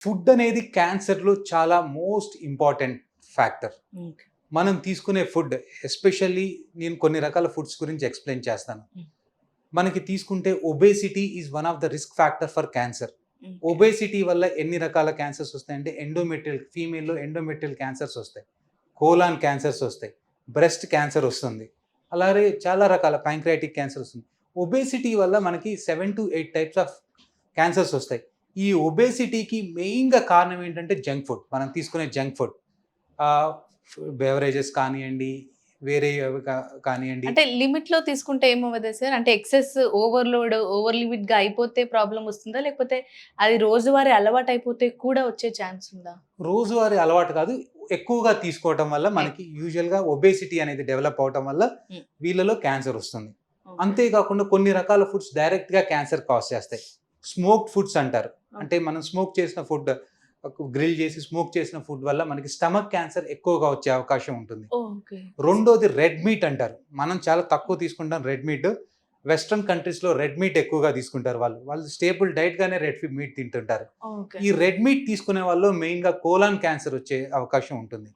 Food అనేది క్యాన్సర్‌లో చాలా most important factor. Okay. మనం తీసుకునే ఫుడ్ ఎస్పెషల్లీ నేను కొన్ని రకాల ఫుడ్స్ గురించి ఎక్స్‌ప్లెయిన్ చేస్తాను. హ్మ్. మనకి తీసుకుంటే obesity is one of the risk factor for cancer. Okay. Obesity వల్ల ఎన్ని రకాల క్యాన్సర్స్ వస్తాయంటే ఫీమేల్‌లో ఎండోమెట్రియల్ క్యాన్సర్స్ వస్తాయి. కోలాన్ క్యాన్సర్స్ వస్తాయి. బ్రెస్ట్ క్యాన్సర్ వస్తుంది. అలాగే చాలా రకాల ప్యాంక్రియాటిక్ క్యాన్సర్ వస్తుంది. ఒబేసిటీ వల్ల మనకి 7-8 టైప్స్ ఆఫ్ క్యాన్సర్స్ వస్తాయి. ఈ ఒబేసిటీకి మెయిన్‌గా కారణం ఏంటంటే జంక్ ఫుడ్. మనం తీసుకునే జంక్ ఫుడ్. ఆహ్, బెవరేజెస్ కానియండి, వేరే అవి కానియండి. అంటే లిమిట్‌లో తీసుకుంటే ఏమవ్వదా సార్? అంటే ఎక్సెస్ ఓవర్‌లోడ్, ఓవర్ లిమిట్‌గా అయిపోతే ప్రాబ్లమ్ వస్తుందా? లేకపోతే అది రోజువారీ అలవాటయిపోతే కూడా వచ్చే ఛాన్స్ ఉందా? రోజువారీ అలవాటు కాదు. ఎక్కువగా తీసుకోవటం వల్ల మనకి యూజువల్‌గా ఒబేసిటీ అనేది డెవలప్ అవ్వటం వల్ల హ్మ్. వీళ్ళలో క్యాన్సర్ వస్తుంది. ఓకే. అంతే కాకుండా కొన్ని రకాల ఫుడ్స్ డైరెక్ట్‌గా క్యాన్సర్ కాజ్ చేస్తాయి. స్మోక్డ్ ఫుడ్స్ అంటారు. అంటే మనం స్మోక్ చేసిన ఫుడ్ గ్రిల్ చేసి స్మోక్ చేసిన ఫుడ్ వల్ల మనకి స్టమక్ క్యాన్సర్ ఎక్కువగా వచ్చే అవకాశం ఉంటుంది. ఓకే. రెండోది రెడ్ మీట్ అంటారు. మనం చాలా తక్కువ తీసుకుంటాం రెడ్ మీట్. వెస్టర్న్ కంట్రీస్‌లో రెడ్ మీట్ ఎక్కువగా తీసుకుంటారు వాళ్ళు. వాళ్ళు స్టేపుల్ డైట్‌గానే రెడ్ మీట్ తింటుంటారు. ఓకే. ఈ రెడ్ మీట్ తీసుకునే వాళ్ళు మెయిన్‌గా కోలాన్ క్యాన్సర్ వచ్చే అవకాశం ఉంటుంది.